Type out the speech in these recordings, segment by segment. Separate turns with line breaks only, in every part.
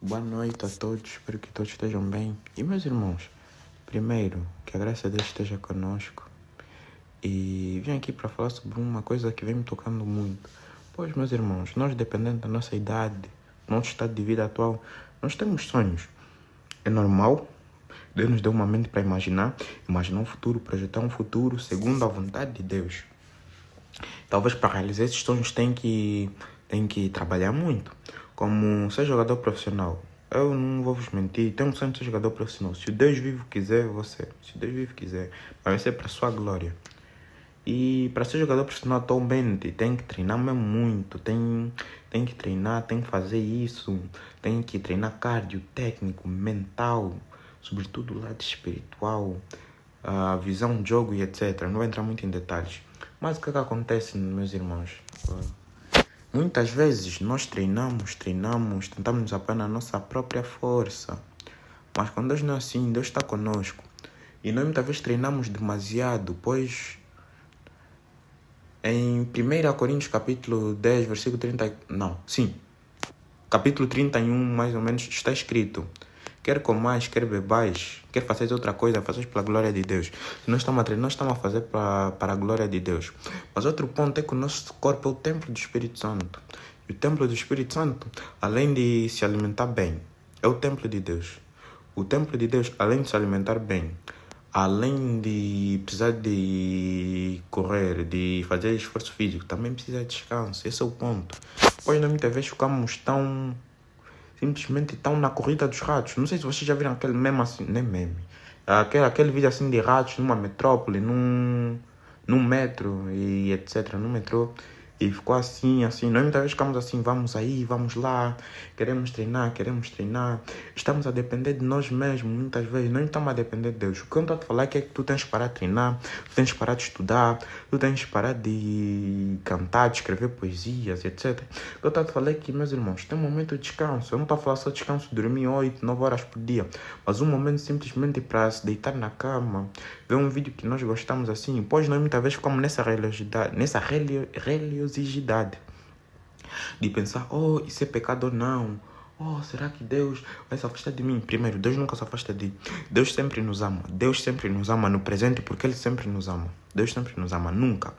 Boa noite a todos, espero que todos estejam bem. E meus irmãos, primeiro, que a graça de Deus esteja conosco. E vim aqui para falar sobre uma coisa que vem me tocando muito. Pois, meus irmãos, nós, dependendo da nossa idade, nosso estado de vida atual, nós temos sonhos. É normal, Deus nos deu uma mente para imaginar um futuro, projetar um futuro segundo a vontade de Deus. Talvez para realizar esses sonhos tem que trabalhar muito. Como ser jogador profissional. Eu não vou vos mentir, tenho um sonho de ser jogador profissional. Se o Deus vivo quiser, você. Se o Deus vivo quiser, vai ser para sua glória. E para ser jogador profissional atualmente, tem que treinar mesmo muito. Tem que treinar, tem que fazer isso. Tem que treinar cardio, técnico, mental. Sobretudo o lado espiritual. A visão de jogo e etc. Não vou entrar muito em detalhes. Mas o que acontece, meus irmãos? Muitas vezes nós treinamos, tentamos nos apoiar na nossa própria força. Mas quando Deus não é assim, Deus está conosco. E nós muitas vezes treinamos demasiado, pois em 1 Coríntios capítulo 10, versículo 30... capítulo 31, mais ou menos, está escrito: quer comais, quer bebais, quer fazeres outra coisa, fazeis pela glória de Deus. Se nós estamos a treinar, nós estamos a fazer para a glória de Deus. Mas outro ponto é que o nosso corpo é o templo do Espírito Santo. E o templo do Espírito Santo, além de se alimentar bem, é o templo de Deus. O templo de Deus, além de se alimentar bem, além de precisar de correr, de fazer esforço físico, também precisa de descanso. Esse é o ponto. Pois nós muitas vezes ficamos simplesmente estão na corrida dos ratos. Não sei se vocês já viram aquele meme assim, nem meme. Aquele vídeo assim de ratos numa metrópole, num metro e etc. No metrô. E ficou assim. Nós muitas vezes ficamos assim, vamos aí, vamos lá, queremos treinar. Estamos a depender de nós mesmos, muitas vezes. Não estamos a depender de Deus. O que eu estou a te falar é que tu tens que parar de treinar, tu tens que parar de estudar, tu tens que parar de cantar, de escrever poesias, etc. O que eu estou a te falar é que, meus irmãos, tem um momento de descanso. Eu não estou a falar só de descanso de dormir 8, 9 horas por dia, mas um momento simplesmente para se deitar na cama, ver um vídeo que nós gostamos assim. Pois nós muitas vezes ficamos nessa religiosidade de pensar, isso é pecado ou não? Será que Deus vai se afastar de mim? Primeiro, Deus nunca se afasta de... Deus sempre nos ama. Deus sempre nos ama no presente porque Ele sempre nos ama. Deus sempre nos ama, nunca.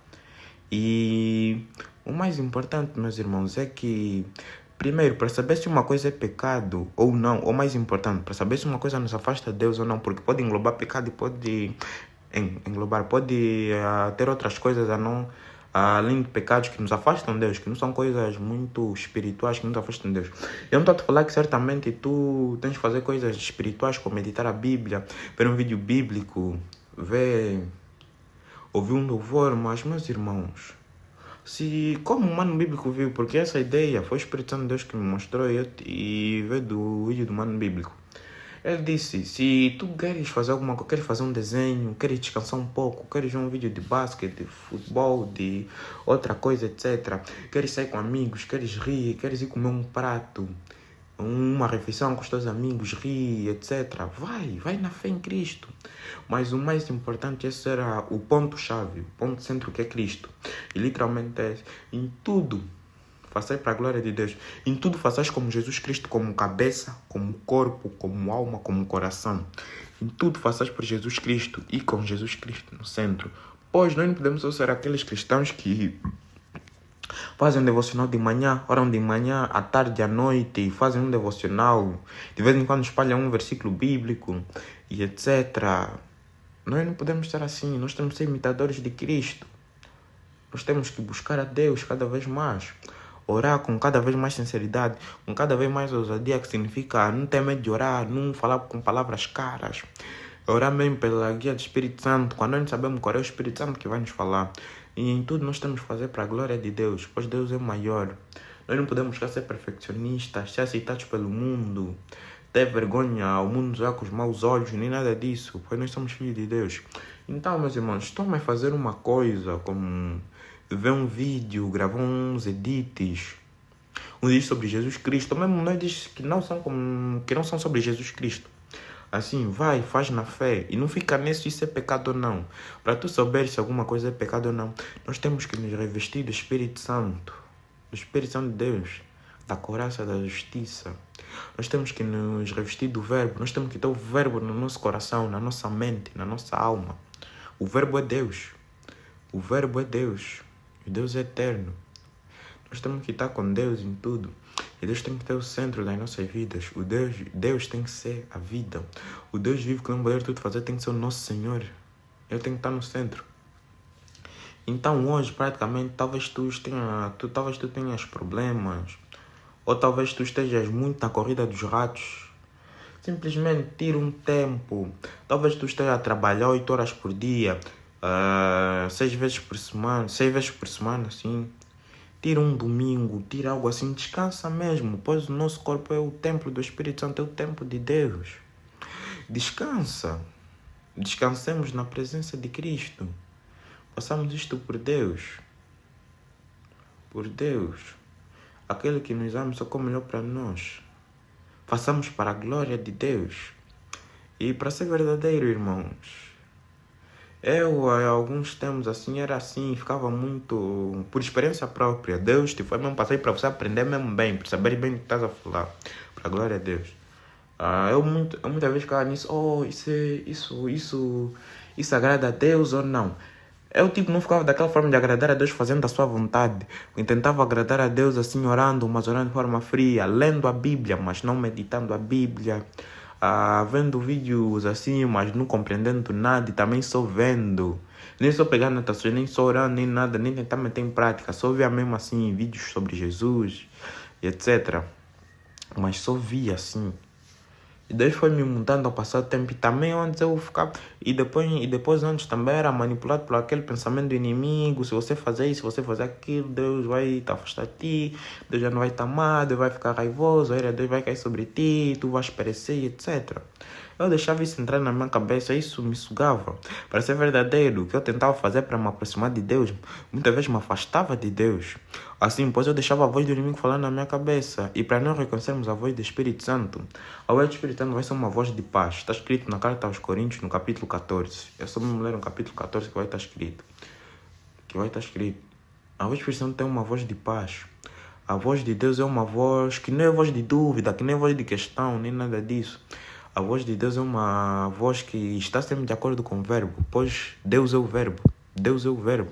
E o mais importante, meus irmãos, é que... Primeiro, para saber se uma coisa é pecado ou não, ou mais importante, para saber se uma coisa nos afasta de Deus ou não, porque pode englobar pecado e pode ter outras coisas além de pecados que nos afastam de Deus, que não são coisas muito espirituais, que nos afastam de Deus. Eu não estou a te falar que certamente tu tens que fazer coisas espirituais, como meditar a Bíblia, ver um vídeo bíblico, ouvir um louvor, mas, meus irmãos, como o Mano Bíblico viu, porque essa ideia foi o Espírito Santo de Deus que me mostrou e veio do vídeo do Mano Bíblico. Ele disse, se tu queres fazer alguma coisa, queres fazer um desenho, queres descansar um pouco, queres ver um vídeo de basquete, de futebol, de outra coisa, etc. Queres sair com amigos, queres rir, queres ir comer um prato, uma refeição com os teus amigos, rir, etc. Vai na fé em Cristo. Mas o mais importante, esse era o ponto-chave, o ponto centro que é Cristo. E literalmente é em tudo. Façais para a glória de Deus. Em tudo façais como Jesus Cristo, como cabeça, como corpo, como alma, como coração. Em tudo façais por Jesus Cristo e com Jesus Cristo no centro. Pois nós não podemos ser aqueles cristãos que fazem um devocional de manhã, oram de manhã, à tarde, à noite, fazem um devocional, de vez em quando espalham um versículo bíblico e etc. Nós não podemos ser assim. Nós temos que ser imitadores de Cristo. Nós temos que buscar a Deus cada vez mais. Orar com cada vez mais sinceridade, com cada vez mais ousadia, que significa não ter medo de orar, não falar com palavras caras. Orar mesmo pela guia do Espírito Santo, quando nós não sabemos qual é o Espírito Santo que vai nos falar. E em tudo nós temos que fazer para a glória de Deus, pois Deus é maior. Nós não podemos ser perfeccionistas, ser aceitados pelo mundo, ter vergonha, o mundo nos olhar com os maus olhos, nem nada disso, pois nós somos filhos de Deus. Então, meus irmãos, estão a fazer uma coisa como ver um vídeo, gravar uns edits, sobre Jesus Cristo, mesmo nós diz que não são sobre Jesus Cristo. Assim, faz na fé e não fica nisso, isso é pecado ou não. Para tu saber se alguma coisa é pecado ou não, nós temos que nos revestir do Espírito Santo de Deus. da couraça da justiça. Nós temos que nos revestir do verbo. Nós temos que ter o verbo no nosso coração, na nossa mente, na nossa alma. O verbo é Deus. O verbo é Deus. E Deus é eterno. Nós temos que estar com Deus em tudo. E Deus tem que ter o centro das nossas vidas. Deus tem que ser a vida. O Deus vivo que não poder tudo fazer tem que ser o nosso Senhor. Ele tem que estar no centro. Então hoje, praticamente, talvez tu tenhas problemas. Ou talvez tu estejas muito na corrida dos ratos. Simplesmente tira um tempo. Talvez tu estejas a trabalhar 8 horas por dia. 6 vezes por semana, assim. Tira um domingo, tira algo assim, descansa mesmo, pois o nosso corpo é o templo do Espírito Santo, é o templo de Deus. Descansa. Descansemos na presença de Cristo. Façamos isto por Deus. Por Deus. Aquele que nos ama só como melhor para nós. Façamos para a glória de Deus. E para ser verdadeiro, irmãos, eu, há alguns tempos assim, era assim, ficava muito por experiência própria. Deus te foi mesmo passei para você aprender mesmo bem, para saber bem o que estás a falar. Para a glória a Deus. Eu muitas vezes ficava nisso, isso agrada a Deus ou não? Eu não ficava daquela forma de agradar a Deus fazendo a sua vontade. Eu tentava agradar a Deus assim orando, mas orando de forma fria, lendo a Bíblia, mas não meditando a Bíblia. Vendo vídeos assim, mas não compreendendo nada e também só vendo. Nem só pegar anotações, nem só orando, nem nada, nem tentar meter em prática. Só via mesmo assim vídeos sobre Jesus e etc. Mas só via assim. E Deus foi me mudando ao passar do tempo. E também antes eu ficava... E depois antes também era manipulado por aquele pensamento do inimigo. Se você fazer isso, se você fazer aquilo, Deus vai te afastar de ti. Deus já não vai te amar, Deus vai ficar raivoso. Deus vai cair sobre ti, tu vais perecer, etc. Eu deixava isso entrar na minha cabeça, isso me sugava. Para ser verdadeiro, o que eu tentava fazer para me aproximar de Deus, muitas vezes me afastava de Deus. Assim, pois eu deixava a voz do inimigo falar na minha cabeça. E para não reconhecermos a voz do Espírito Santo, a voz do Espírito Santo vai ser uma voz de paz. Está escrito na carta aos Coríntios, no capítulo 14. Eu só me ler no capítulo 14 que vai estar escrito. A voz do Espírito Santo tem uma voz de paz. A voz de Deus é uma voz que não é voz de dúvida, que não é voz de questão, nem nada disso. A voz de Deus é uma voz que está sempre de acordo com o verbo, pois Deus é o verbo. Deus é o verbo.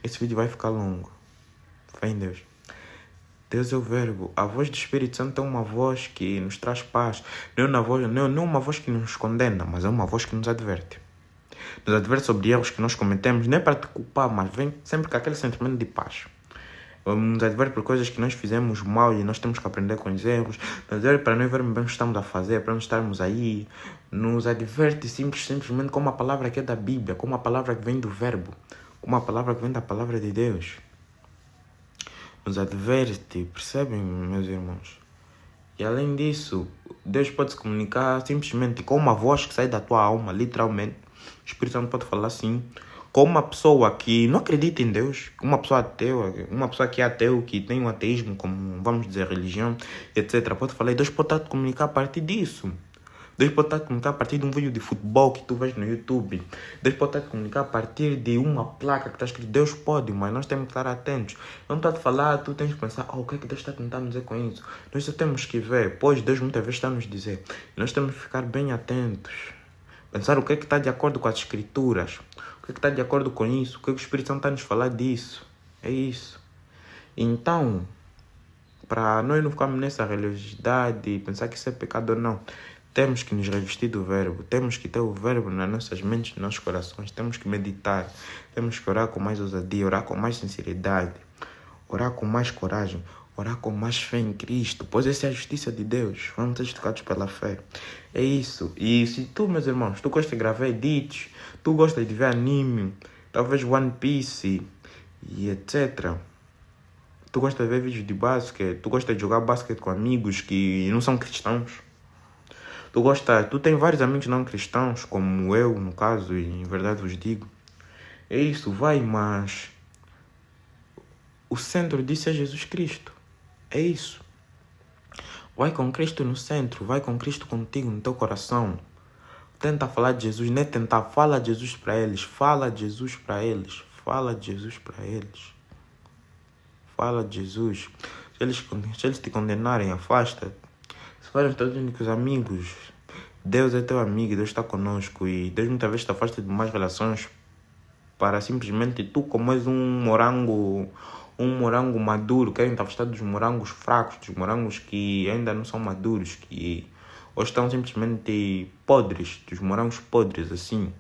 Esse vídeo vai ficar longo. Fé em Deus. Deus é o verbo. A voz do Espírito Santo é uma voz que nos traz paz. Não é uma voz que nos condena, mas é uma voz que nos adverte. Nos adverte sobre erros que nós cometemos, não é para te culpar, mas vem sempre com aquele sentimento de paz. Nos adverte por coisas que nós fizemos mal e nós temos que aprender com os erros. Nos adverte para nós vermos bem o que estamos a fazer, para não estarmos aí. Nos adverte simplesmente como a palavra que é da Bíblia, como a palavra que vem do verbo, como a palavra que vem da palavra de Deus. Nos adverte, percebem, meus irmãos? E além disso, Deus pode se comunicar simplesmente com uma voz que sai da tua alma, literalmente. O Espírito Santo pode falar assim, com uma pessoa que não acredita em Deus, uma pessoa ateu, uma pessoa que é ateu, que tem um ateísmo como, vamos dizer, religião, etc. Pode falar, e Deus pode estar a te comunicar a partir disso. Deus pode estar a te comunicar a partir de um vídeo de futebol que tu vês no YouTube. Deus pode estar a te comunicar a partir de uma placa que está escrito Deus pode, mas nós temos que estar atentos. Não está a te falar, tu tens que pensar, o que é que Deus está tentando dizer com isso? Nós só temos que ver, pois Deus muitas vezes está a nos dizer. E nós temos que ficar bem atentos. Pensar o que é que está de acordo com as escrituras. O que é que está de acordo com isso? O que é que o Espírito Santo está a nos falar disso? É isso. Então, para nós não ficarmos nessa religiosidade e pensar que isso é pecado ou não, temos que nos revestir do verbo, temos que ter o verbo nas nossas mentes, nos nossos corações, temos que meditar, temos que orar com mais ousadia, orar com mais sinceridade, orar com mais coragem, orar com mais fé em Cristo, pois essa é a justiça de Deus, vamos ser justificados pela fé. É isso. E se tu, meus irmãos, tu gostas de gravar edits, tu gostas de ver anime, talvez One Piece e etc., tu gosta de ver vídeos de basquete, tu gosta de jogar basquete com amigos que não são cristãos, tu tem vários amigos não cristãos, como eu, no caso, e em verdade vos digo, é isso, vai, mas o centro disso é Jesus Cristo, é isso. Vai com Cristo no centro, vai com Cristo contigo no teu coração. Tenta falar de Jesus, não é tentar, fala de Jesus para eles, fala de Jesus para eles, fala de Jesus para eles. Fala de Jesus. Se eles te condenarem, afasta-te. Se forem os teus únicos amigos, Deus é teu amigo e Deus está conosco. E Deus muitas vezes te afasta de mais relações para simplesmente tu, como és um morango maduro, querem te afastar dos morangos fracos, dos morangos que ainda não são maduros, que hoje estão simplesmente podres, dos morangos podres, assim.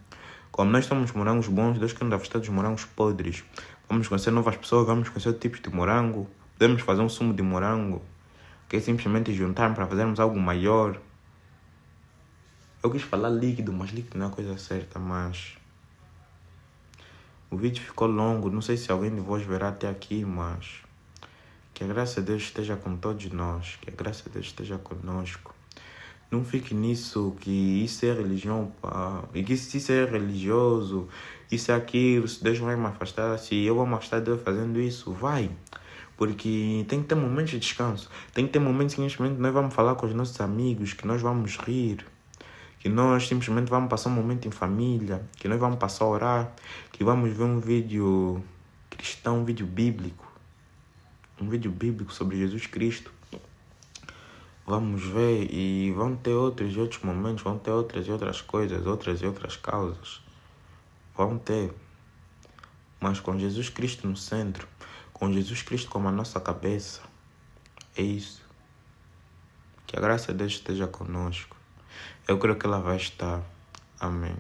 Como nós somos morangos bons, Deus quer nos afastar dos morangos podres. Vamos conhecer novas pessoas, vamos conhecer tipos de morango, podemos fazer um sumo de morango, que é simplesmente juntar para fazermos algo maior. Eu quis falar líquido, mas líquido não é a coisa certa, mas o vídeo ficou longo, não sei se alguém de vós verá até aqui, mas que a graça de Deus esteja com todos nós, que a graça de Deus esteja conosco. Não fique nisso, que isso é religião, pá, e que se isso é religioso, isso é aquilo, se Deus vai me afastar, se eu vou me afastar de Deus fazendo isso, vai. Porque tem que ter momentos de descanso, tem que ter momentos que simplesmente nós vamos falar com os nossos amigos, que nós vamos rir, que nós simplesmente vamos passar um momento em família, que nós vamos passar a orar, que vamos ver um vídeo cristão, um vídeo bíblico sobre Jesus Cristo. Vamos ver e vão ter outros e outros momentos, vão ter outras e outras coisas, outras e outras causas. Vão ter. Mas com Jesus Cristo no centro, com Jesus Cristo como a nossa cabeça, é isso. Que a graça de Deus esteja conosco. Eu creio que ela vai estar. Amém.